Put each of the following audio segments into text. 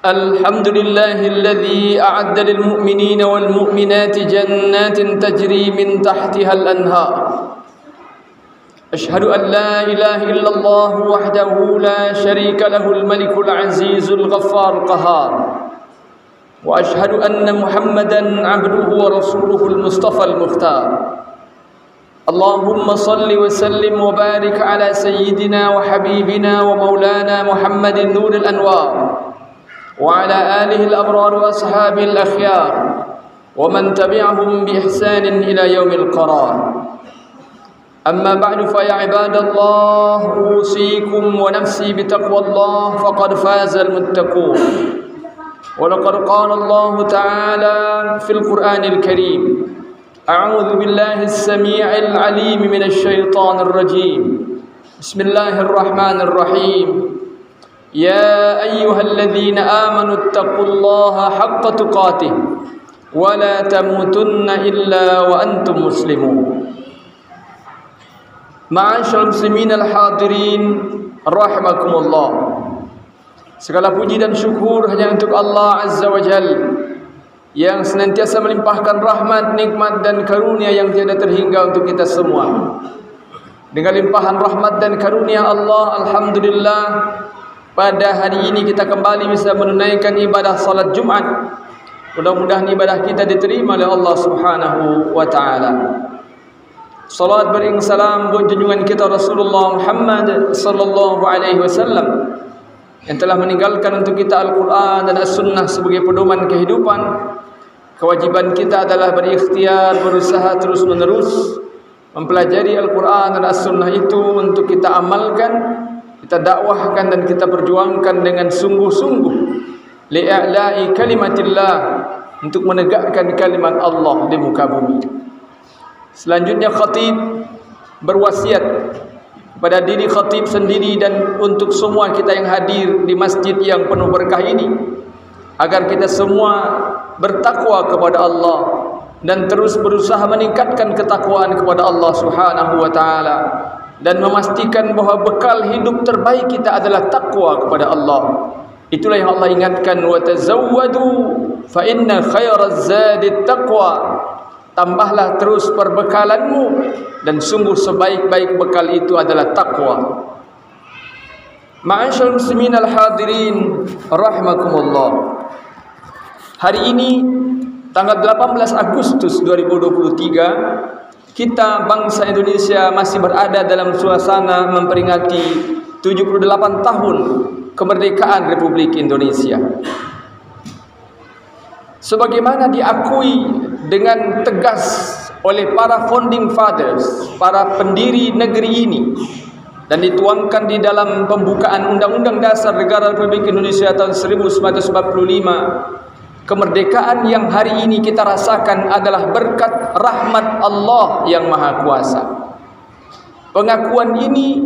الحمد لله الذي أعد للمؤمنين والمؤمنات جنات تجري من تحتها الأنهار. أشهد أن لا إله إلا الله وحده لا شريك له الملك العزيز الغفار القهار، وأشهد أن محمدا عبده ورسوله المصطفى المختار. اللهم صل وسلم وبارك على سيدنا وحبيبنا ومولانا محمد نور الأنوار، وعلى آله الأبرار وأصحابه الأخيار، ومن تبعهم بإحسان إلى يوم القرار. أما بعد، فيا عباد الله، أوصيكم ونفسي بتقوى الله، فقد فاز المتقون. ولقد قال الله تعالى في القرآن الكريم: أعوذ بالله السميع العليم من الشيطان الرجيم. بسم الله الرحمن الرحيم. يا أيها الذين آمنوا اتقوا الله حق تقاته ولا تموتن إلا وأنتم مسلمون. Ma'asyiral muslimin al-hadirin rahimakumullah. Segala puji dan syukur hanya untuk Allah Azza wa Jalla yang senantiasa melimpahkan rahmat, nikmat dan karunia yang tiada terhingga untuk kita semua. Dengan limpahan rahmat dan karunia Allah, alhamdulillah, pada hari ini kita kembali bisa menunaikan ibadah salat Jumat. Mudah-mudahan ibadah kita diterima oleh Allah Subhanahu wa taala. Salat beriring salam buat junjungan kita Rasulullah Muhammad sallallahu alaihi wasallam yang telah meninggalkan untuk kita Al-Quran dan As-Sunnah sebagai pedoman kehidupan. Kewajiban kita adalah berikhtiar, berusaha terus-menerus mempelajari Al-Quran dan As-Sunnah itu untuk kita amalkan, kita dakwahkan dan kita perjuangkan dengan sungguh-sungguh li'a'la'i kalimatillah, untuk menegakkan kalimat Allah di muka bumi. Selanjutnya khatib berwasiat pada diri khatib sendiri dan untuk semua kita yang hadir di masjid yang penuh berkah ini, agar kita semua bertakwa kepada Allah dan terus berusaha meningkatkan ketakwaan kepada Allah Subhanahu wa taala, dan memastikan bahawa bekal hidup terbaik kita adalah takwa kepada Allah. Itulah yang Allah ingatkan, wa tazawwadu fa inna khairaz zadit taqwa. Tambahlah terus perbekalanmu dan sungguh sebaik-baik bekal itu adalah takwa. Ma'asyiral muslimin al-hadirin rahimakumullah. Hari ini tanggal 18 Agustus 2023, kita bangsa Indonesia masih berada dalam suasana memperingati 78 tahun kemerdekaan Republik Indonesia. Sebagaimana diakui dengan tegas oleh para founding fathers, para pendiri negeri ini, dan dituangkan di dalam pembukaan Undang-Undang Dasar Negara Republik Indonesia tahun 1945, kemerdekaan yang hari ini kita rasakan adalah berkat rahmat Allah yang Maha Kuasa. Pengakuan ini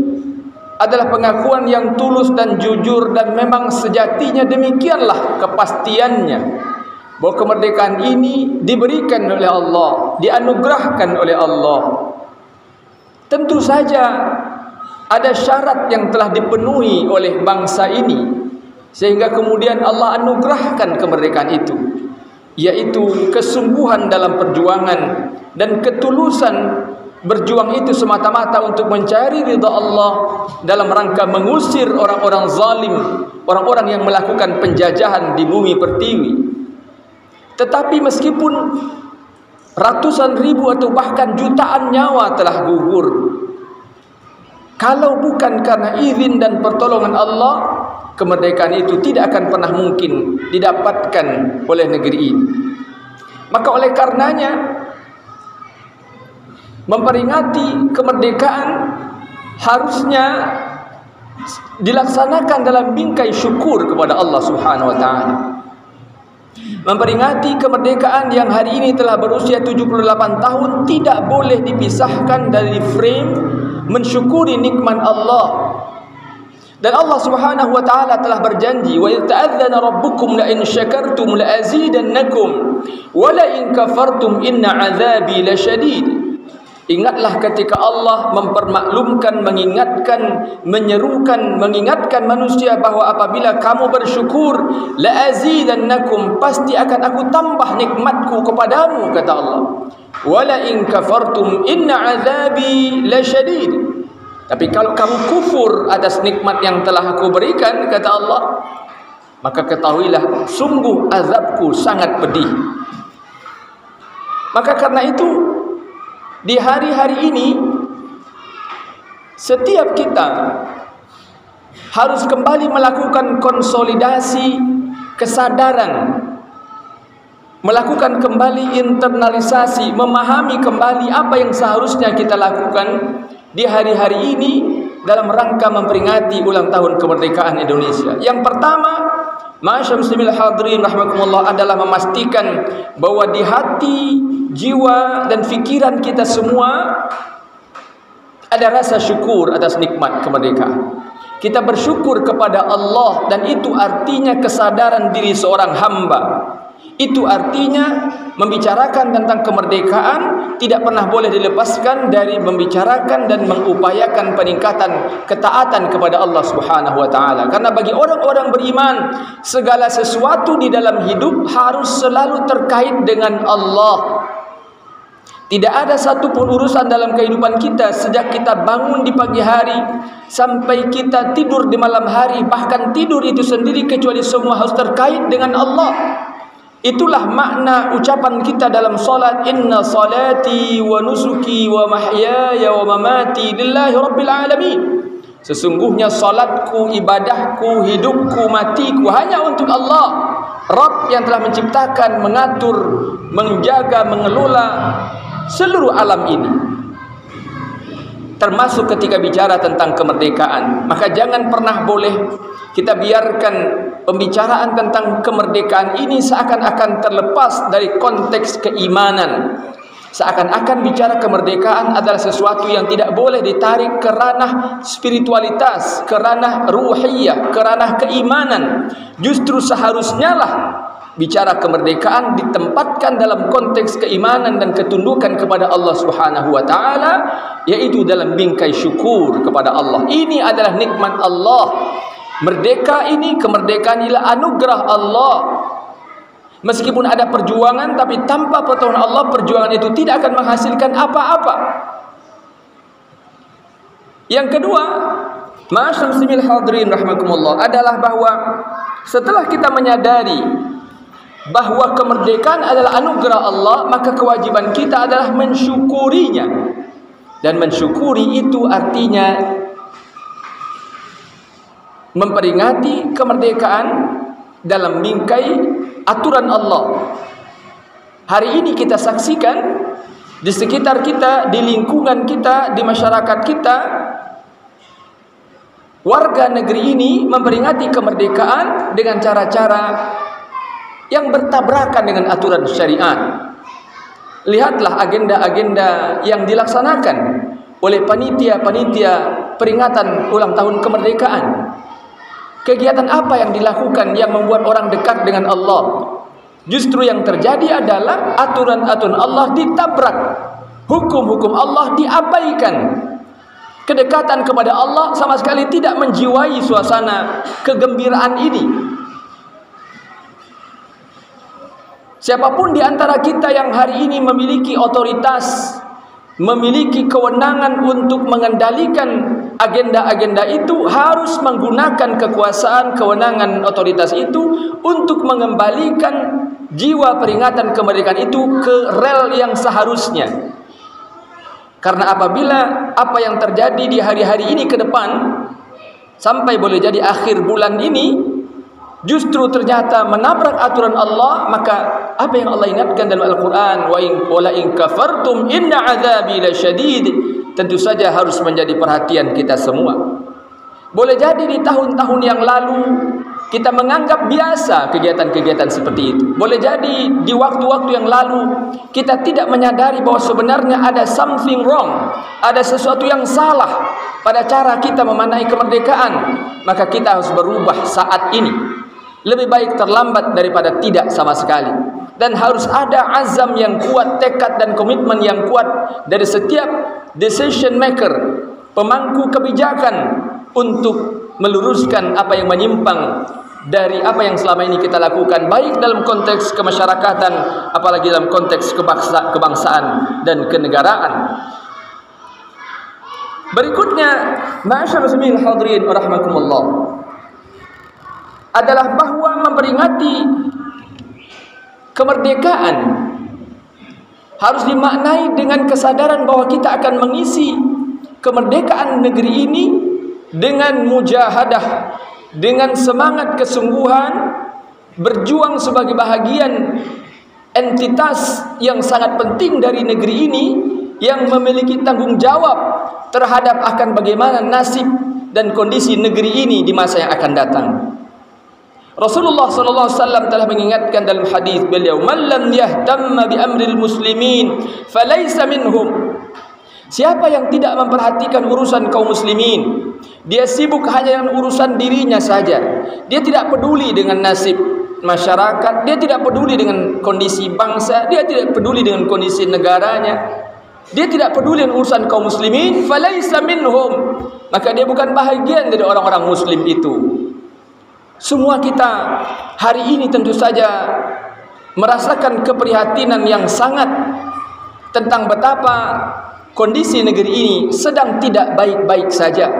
adalah pengakuan yang tulus dan jujur, dan memang sejatinya demikianlah kepastiannya, bahwa kemerdekaan ini diberikan oleh Allah, dianugerahkan oleh Allah. Tentu saja ada syarat yang telah dipenuhi oleh bangsa ini sehingga kemudian Allah anugerahkan kemerdekaan itu, yaitu kesungguhan dalam perjuangan dan ketulusan berjuang itu semata-mata untuk mencari ridha Allah dalam rangka mengusir orang-orang zalim, orang-orang yang melakukan penjajahan di bumi pertiwi. Tetapi meskipun ratusan ribu atau bahkan jutaan nyawa telah gugur, kalau bukan karena izin dan pertolongan Allah, kemerdekaan itu tidak akan pernah mungkin didapatkan oleh negeri ini. Maka oleh karenanya, memperingati kemerdekaan harusnya dilaksanakan dalam bingkai syukur kepada Allah Subhanahu wa taala. Memperingati kemerdekaan yang hari ini telah berusia 78 tahun tidak boleh dipisahkan dari frame mensyukuri nikmat Allah. Dan Allah Subhanahu wa taala telah berjanji, wa idz ta'adzana rabbukum la in syakartum la azidannakum wa la in kafartum inna 'adzabi lasyadid. Ingatlah ketika Allah mempermaklumkan, mengingatkan manusia bahwa apabila kamu bersyukur, la azidannakum, pasti akan aku tambah nikmatku kepadamu, kata Allah. Wala in kafartum inna azabi lasyadid. Tapi kalau kamu kufur atas nikmat yang telah aku berikan, kata Allah, maka ketahuilah sungguh azabku sangat pedih. Maka karena itu di hari-hari ini setiap kita harus kembali melakukan konsolidasi kesadaran, melakukan kembali internalisasi, memahami kembali apa yang seharusnya kita lakukan di hari-hari ini dalam rangka memperingati ulang tahun kemerdekaan Indonesia. Yang pertama, ma'asyiral muslimin hadirin rahimakumullah, adalah memastikan bahwa di hati, jiwa dan fikiran kita semua ada rasa syukur atas nikmat kemerdekaan. Kita bersyukur kepada Allah, dan itu artinya kesadaran diri seorang hamba. Itu artinya membicarakan tentang kemerdekaan tidak pernah boleh dilepaskan dari membicarakan dan mengupayakan peningkatan ketaatan kepada Allah Subhanahu wa taala. Karena bagi orang-orang beriman, segala sesuatu di dalam hidup harus selalu terkait dengan Allah. Tidak ada satu pun urusan dalam kehidupan kita, sejak kita bangun di pagi hari sampai kita tidur di malam hari, bahkan tidur itu sendiri, kecuali semua harus terkait dengan Allah. Itulah makna ucapan kita dalam salat, inna salati wa nusuki wa mahyaya wa mamati lillahi rabbil alamin. Sesungguhnya salatku, ibadahku, hidupku, matiku hanya untuk Allah, Rabb yang telah menciptakan, mengatur, menjaga, mengelola seluruh alam ini. Termasuk ketika bicara tentang kemerdekaan, maka jangan pernah boleh kita biarkan pembicaraan tentang kemerdekaan ini seakan-akan terlepas dari konteks keimanan. Seakan-akan bicara kemerdekaan adalah sesuatu yang tidak boleh ditarik ke ranah spiritualitas, ke ranah ruhiyah, ke ranah keimanan. Justru seharusnya lah bicara kemerdekaan ditempatkan dalam konteks keimanan dan ketundukan kepada Allah Subhanahu wa taala, yaitu dalam bingkai syukur kepada Allah. Ini adalah nikmat Allah. Merdeka ini, kemerdekaan ialah anugerah Allah. Meskipun ada perjuangan, tapi tanpa pertolongan Allah, perjuangan itu tidak akan menghasilkan apa-apa. Yang kedua, ma'asyiral muslimin hadirin rahimakumullah, adalah bahwa setelah kita menyadari bahwa kemerdekaan adalah anugerah Allah, maka kewajiban kita adalah mensyukurinya. Dan mensyukuri itu artinya memperingati kemerdekaan dalam bingkai aturan Allah. Hari ini kita saksikan di sekitar kita, di lingkungan kita, di masyarakat kita, warga negeri ini memperingati kemerdekaan dengan cara-cara yang bertabrakan dengan aturan syariat. Lihatlah agenda-agenda yang dilaksanakan oleh panitia-panitia peringatan ulang tahun kemerdekaan. Kegiatan apa yang dilakukan yang membuat orang dekat dengan Allah? Justru yang terjadi adalah aturan-aturan Allah ditabrak, hukum-hukum Allah diabaikan. Kedekatan kepada Allah sama sekali tidak menjiwai suasana kegembiraan ini. Siapapun di antara kita yang hari ini memiliki otoritas, memiliki kewenangan untuk mengendalikan agenda-agenda itu, harus menggunakan kekuasaan, kewenangan, otoritas itu untuk mengembalikan jiwa peringatan kemerdekaan itu ke rel yang seharusnya. Karena apabila apa yang terjadi di hari-hari ini ke depan, sampai boleh jadi akhir bulan ini, justru ternyata menabrak aturan Allah, maka apa yang Allah ingatkan dalam Al-Quran, wala in kafartum inna azabi lasyadid, tentu saja harus menjadi perhatian kita semua. Boleh jadi di tahun-tahun yang lalu kita menganggap biasa kegiatan-kegiatan seperti itu. Boleh jadi di waktu-waktu yang lalu kita tidak menyadari bahwa sebenarnya ada something wrong, ada sesuatu yang salah pada cara kita memaknai kemerdekaan. Maka kita harus berubah saat ini. Lebih baik terlambat daripada tidak sama sekali. dan harus ada azam yang kuat, tekad dan komitmen yang kuat dari setiap decision maker, pemangku kebijakan, untuk meluruskan apa yang menyimpang dari apa yang selama ini kita lakukan, baik dalam konteks kemasyarakatan, apalagi dalam konteks kebangsaan dan kenegaraan. Berikutnya, ma'asyiral muslimin hadirin rahimakumullah, adalah bahwa memperingati kemerdekaan harus dimaknai dengan kesadaran bahwa kita akan mengisi kemerdekaan negeri ini dengan mujahadah, dengan semangat kesungguhan, berjuang sebagai bahagian entitas yang sangat penting dari negeri ini, yang memiliki tanggung jawab terhadap akan bagaimana nasib dan kondisi negeri ini di masa yang akan datang. Rasulullah sallallahu alaihi wasallam telah mengingatkan dalam hadis beliau, "Man lam yahtamma bi amril muslimin falaysa minhum." Siapa yang tidak memperhatikan urusan kaum muslimin, dia sibuk hanya dengan urusan dirinya saja, dia tidak peduli dengan nasib masyarakat, dia tidak peduli dengan kondisi bangsa, dia tidak peduli dengan kondisi negaranya, dia tidak peduli dengan urusan kaum muslimin, falaysa minhum, maka dia bukan bahagian dari orang-orang muslim itu. Semua kita hari ini tentu saja merasakan keprihatinan yang sangat tentang betapa kondisi negeri ini sedang tidak baik-baik saja.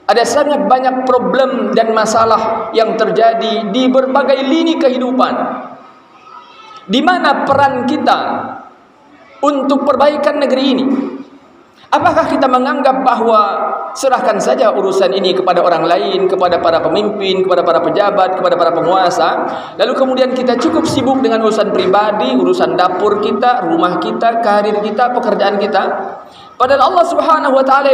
Ada sangat banyak problem dan masalah yang terjadi di berbagai lini kehidupan. Di mana peran kita untuk perbaikan negeri ini? Apakah kita menganggap bahwa serahkan saja urusan ini kepada orang lain, kepada para pemimpin, kepada para pejabat, kepada para penguasa, lalu kemudian kita cukup sibuk dengan urusan pribadi, urusan dapur kita, rumah kita, karir kita, pekerjaan kita? Padahal Allah Subhanahu wa taala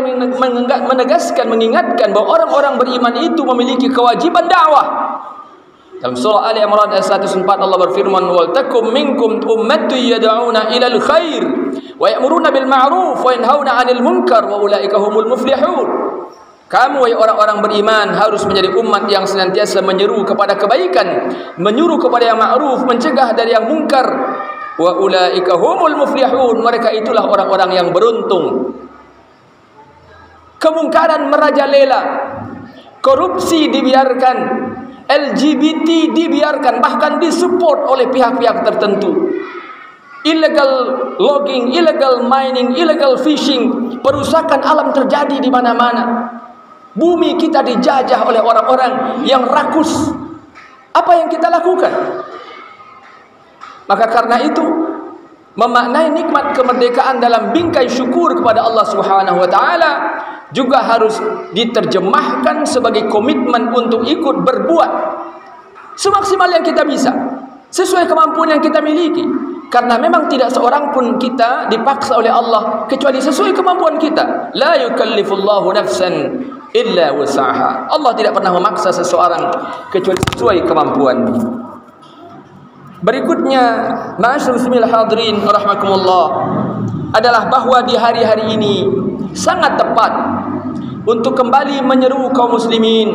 menegaskan, mengingatkan bahwa orang-orang beriman itu memiliki kewajiban dakwah. Dalam surah Ali Imran ayat 104 Allah berfirman, "Wal takum minkum ummatun yad'una ilal khair wa ya'muruna bil ma'ruf wa yanhauna 'anil munkar wa ulaika humul muflihun." Kamu wahai orang-orang beriman harus menjadi umat yang senantiasa menyeru kepada kebaikan, menyuruh kepada yang ma'ruf, mencegah dari yang munkar. Wa ulaika humul muflihun, mereka itulah orang-orang yang beruntung. Kemungkaran merajalela, korupsi dibiarkan, LGBT dibiarkan, bahkan disupport oleh pihak-pihak tertentu. Illegal logging, illegal mining, illegal fishing, perusakan alam terjadi di mana-mana. Bumi kita dijajah oleh orang-orang yang rakus. Apa yang kita lakukan? Maka karena itu, memaknai nikmat kemerdekaan dalam bingkai syukur kepada Allah Subhanahu wa taala juga harus diterjemahkan sebagai komitmen untuk ikut berbuat semaksimal yang kita bisa, sesuai kemampuan yang kita miliki. Karena memang tidak seorang pun kita dipaksa oleh Allah kecuali sesuai kemampuan kita. La yukallifullahu nafsan illa wus'aha. Allah tidak pernah memaksa seseorang kecuali sesuai kemampuannya. Berikutnya, ma'asyiral muslimin hadirin rahimakumullah, adalah bahwa di hari-hari ini sangat tepat untuk kembali menyeru kaum muslimin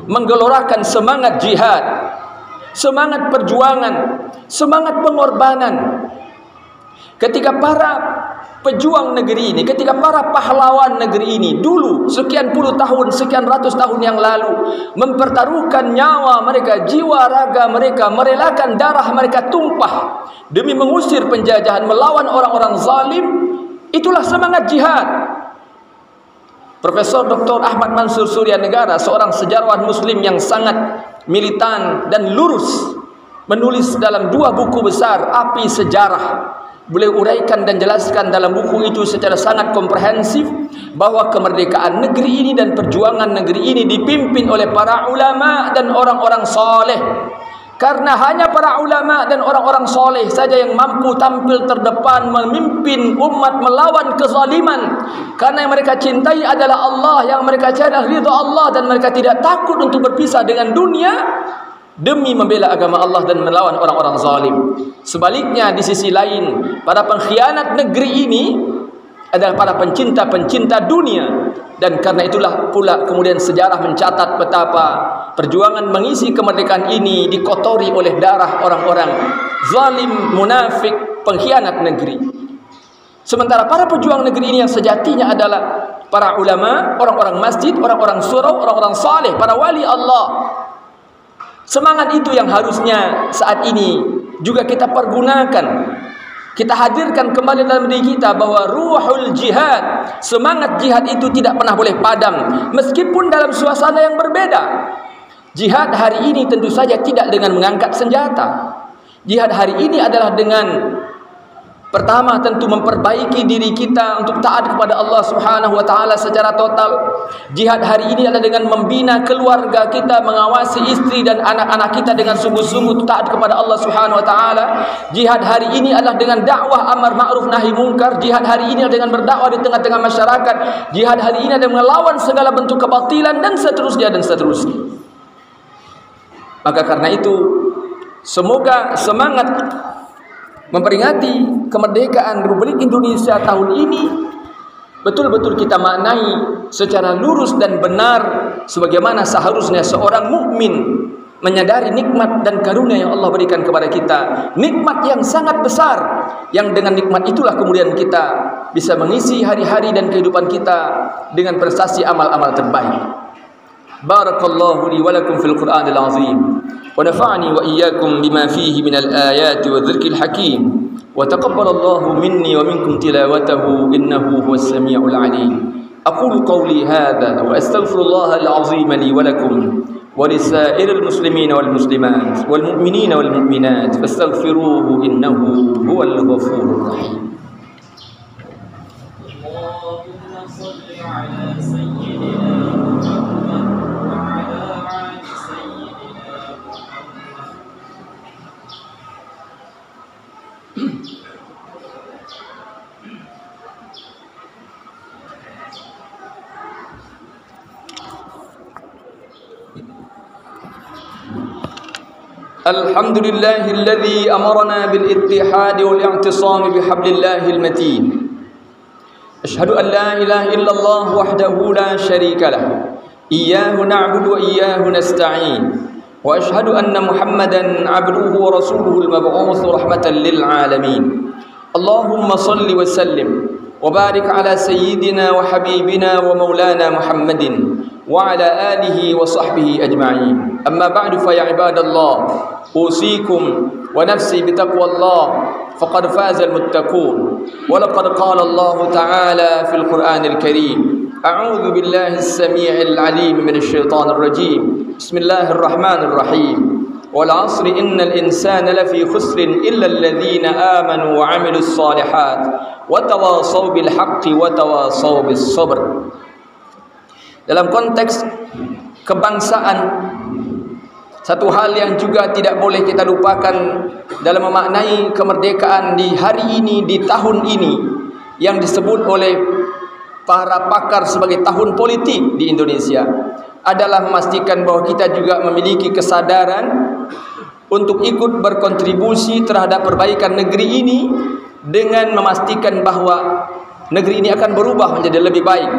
menggelorakan semangat jihad, semangat perjuangan, semangat pengorbanan. Ketika para pejuang negeri ini, ketika para pahlawan negeri ini dulu sekian puluh tahun, sekian ratus tahun yang lalu mempertaruhkan nyawa mereka, jiwa raga mereka, merelakan darah mereka tumpah demi mengusir penjajahan, melawan orang-orang zalim, itulah semangat jihad. Profesor Dr. Ahmad Mansur Suryanegara, seorang sejarawan muslim yang sangat militan dan lurus, menulis dalam dua buku besar Api Sejarah. Beliau uraikan dan jelaskan dalam buku itu secara sangat komprehensif bahwa kemerdekaan negeri ini dan perjuangan negeri ini dipimpin oleh para ulama dan orang-orang soleh. Karena hanya para ulama dan orang-orang soleh saja yang mampu tampil terdepan memimpin umat melawan kezaliman. Karena yang mereka cintai adalah Allah, yang mereka cari ridha Allah, dan mereka tidak takut untuk berpisah dengan dunia demi membela agama Allah dan melawan orang-orang zalim. Sebaliknya di sisi lain, para pengkhianat negeri ini adalah para pencinta-pencinta dunia. Dan karena itulah pula kemudian sejarah mencatat betapa perjuangan mengisi kemerdekaan ini dikotori oleh darah orang-orang zalim, munafik, pengkhianat negeri. Sementara para pejuang negeri ini yang sejatinya adalah para ulama, orang-orang masjid, orang-orang surau, orang-orang saleh, para wali Allah. Semangat itu yang harusnya saat ini juga kita pergunakan. Kita hadirkan kembali dalam diri kita bahwa ruhul jihad, semangat jihad itu tidak pernah boleh padam meskipun dalam suasana yang berbeda. Jihad hari ini tentu saja tidak dengan mengangkat senjata. Jihad hari ini adalah dengan pertama tentu memperbaiki diri kita untuk taat kepada Allah Subhanahu wa taala secara total. Jihad hari ini adalah dengan membina keluarga kita, mengawasi istri dan anak-anak kita dengan sungguh-sungguh taat kepada Allah Subhanahu wa taala. Jihad hari ini adalah dengan dakwah amar ma'ruf nahi munkar. Jihad hari ini adalah dengan berdakwah di tengah-tengah masyarakat. Jihad hari ini adalah melawan segala bentuk kebatilan dan seterusnya dan seterusnya. Maka karena itu semoga semangat memperingati kemerdekaan Republik Indonesia tahun ini betul-betul kita maknai secara lurus dan benar sebagaimana seharusnya seorang mukmin menyadari nikmat dan karunia yang Allah berikan kepada kita, nikmat yang sangat besar, yang dengan nikmat itulah kemudian kita bisa mengisi hari-hari dan kehidupan kita dengan prestasi amal-amal terbaik. Barakallahu li wa lakum fil Qur'anil azim wa nafa'ani wa iyyakum bima fihi minal ayati wa dzikri hakim wa taqabbalallahu minni wa minkum tilawatahu innahu huwas samiul alim. Aqulu qawli hadha wa astaghfirullahal azim li wa lakum wa lisairil muslimina wal muslimat wal mu'minina wal mu'minat fastaghfiruhu innahu huwal ghafurur rahim. Allahumma shalli ala sayyidina Alhamdulillahilladzi amarna bil ittihad wal i'tisam bihablillahil matin. Asyhadu an la ilaha illallah wahdahu la syarika lah. Iyyahu na'budu wa iyyahu nasta'in. Wa asyhadu anna Muhammadan 'abduhu wa rasuluhul mab'uts rahmatan lil alamin. Allahumma shalli wa sallim wa barik ala sayyidina wa habibina wa maulana Muhammadin wa ala alihi wa sahbihi ajma'in. Amma ba'du fa ya ibadallah, usikum wa nafsi bitaqwallah faqad fazal muttaqun. Wa laqad qala Allah ta'ala fil Qur'anil Karim, a'udzu billahi as-sami'il 'alim minasy syaithanir rajim. Bismillahir rahmanir rahim. Wal 'asri innal insana lafi khusrin illa alladhina amanu wa 'amilus shalihat wa tawasaw bil haqqi wa tawasaw bis sabr. Dalam konteks kebangsaan, satu hal yang juga tidak boleh kita lupakan dalam memaknai kemerdekaan di hari ini, di tahun ini, yang disebut oleh para pakar sebagai tahun politik di Indonesia, adalah memastikan bahwa kita juga memiliki kesadaran untuk ikut berkontribusi terhadap perbaikan negeri ini dengan memastikan bahwa negeri ini akan berubah menjadi lebih baik.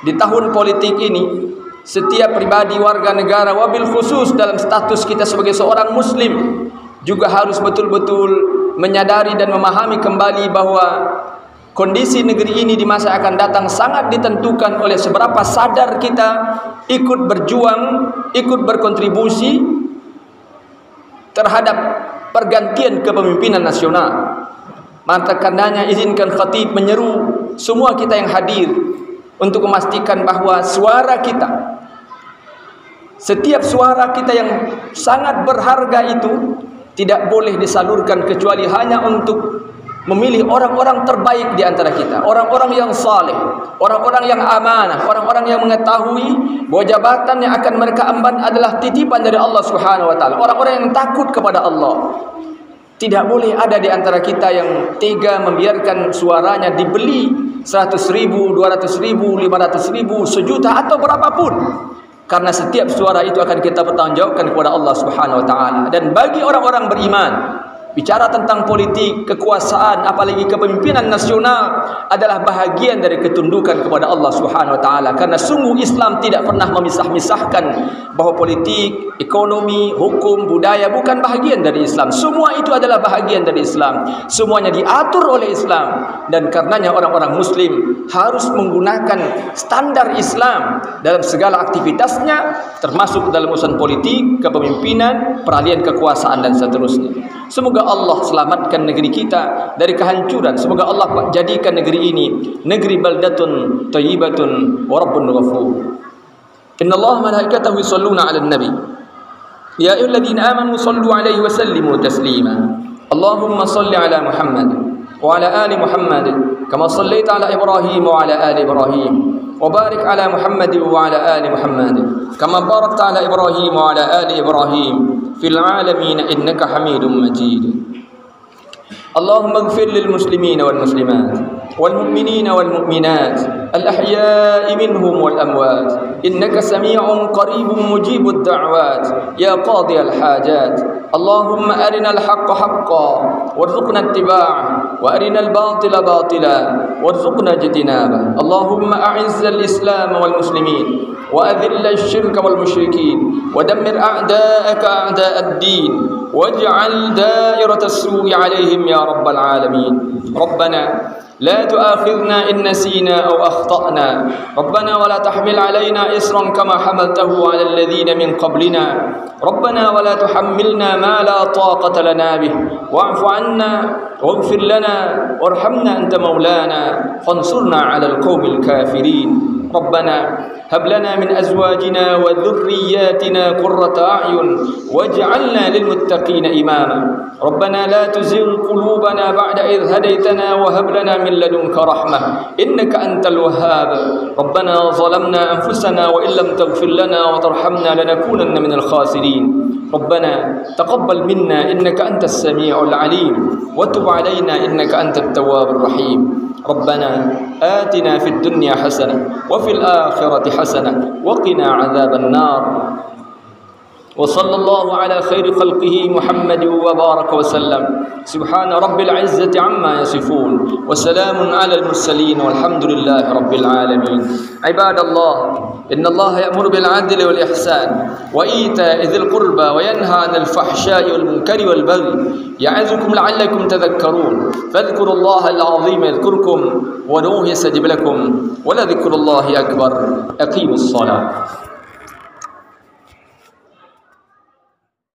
Di tahun politik ini, setiap pribadi warga negara, wabil khusus dalam status kita sebagai seorang muslim, juga harus betul-betul menyadari dan memahami kembali bahwa kondisi negeri ini di masa akan datang sangat ditentukan oleh seberapa sadar kita ikut berjuang, ikut berkontribusi terhadap pergantian kepemimpinan nasional. Maka karenanya izinkan khatib menyeru semua kita yang hadir untuk memastikan bahwa suara kita, setiap suara kita yang sangat berharga itu tidak boleh disalurkan kecuali hanya untuk memilih orang-orang terbaik di antara kita, orang-orang yang saleh, orang-orang yang amanah, orang-orang yang mengetahui bahwa jabatan yang akan mereka emban adalah titipan dari Allah Subhanahu wa taala, orang-orang yang takut kepada Allah. Tidak boleh ada di antara kita yang tega membiarkan suaranya dibeli 100.000, 200.000, 500.000, sejuta atau berapapun. Karena setiap suara itu akan kita pertanggungjawabkan kepada Allah Subhanahu wa taala. Dan bagi orang-orang beriman, Bicara tentang politik, kekuasaan, apalagi kepemimpinan nasional adalah bahagian dari ketundukan kepada Allah Subhanahu wa taala. Karena sungguh Islam tidak pernah memisah-misahkan bahwa politik, ekonomi, hukum, budaya bukan bahagian dari Islam. Semua itu adalah bahagian dari Islam. Semuanya diatur oleh Islam, dan karenanya orang-orang muslim harus menggunakan standar Islam dalam segala aktivitasnya, termasuk dalam urusan politik, kepemimpinan, peralihan kekuasaan dan seterusnya. Semoga Allah selamatkan negeri kita dari kehancuran. Semoga Allah jadikan negeri ini negeri baldatun thayyibatun wa rabbun ghafur. Innallaha malaikatahu yusholluna 'alan nabi. Ya ayyuhalladzina amanu shallu 'alaihi wa sallimu taslima. Allahumma shalli 'ala Muhammad wa 'ala ali Muhammad kama shallaita 'ala Ibrahim wa 'ala ali Ibrahim. وبارك على محمد وعلى آل محمد كما باركت على إبراهيم وعلى آل إبراهيم في العالمين إنك حميد مجيد. اللهم اغفر للمسلمين والمسلمات والمؤمنين والمؤمنات الأحياء منهم والأموات إنك سميع قريب مجيب الدعوات يا قاضي الحاجات. اللهم أرنا الحق حقا وارزقنا اتباعه وأرنا الباطل باطلا وارزقنا اجتنابه. اللهم أعز الإسلام والمسلمين وأذل الشرك والمشركين ودمر أعداءك أعداء الدين واجعل دائرة السوء عليهم يا رب العالمين. ربنا لا تؤاخذنا إن نسينا أو أخطأنا ربنا ولا تحمل علينا إصرا كما حملته على الذين من قبلنا ربنا ولا تحملنا ما لا طاقة لنا به واعف عنا واغفر لنا وارحمنا أنت مولانا فانصرنا على القوم الكافرين. ربنا هب لنا من أزواجنا وذرياتنا قرة أعين واجعلنا للمتقين إماما. ربنا لا تزغ قلوبنا بعد إذ هديتنا وهب لنا من لدنك رحمة إنك أنت الوهاب. ربنا ظلمنا أنفسنا وإن لم تغفر لنا وترحمنا لنكونن من الخاسرين. ربنا تقبل منا إنك أنت السميع العليم وتب علينا إنك أنت التواب الرحيم. ربنا آتنا في الدنيا حسنة وفي الآخرة حسنة وقنا عذاب النار. وصلى الله على خير خلقه محمد وبارك وسلم. سبحان رب العزة عما يصفون وسلام على المرسلين والحمد لله رب العالمين. عباد الله إن الله يأمر بالعدل والإحسان وإيتاء ذي القربى وينهى عن الفحشاء والمنكر والبغي يعظكم لعلكم تذكرون. فاذكروا الله العظيم يذكركم ودعوه يستجب لكم ولذكر الله أكبر. أقيموا الصلاة.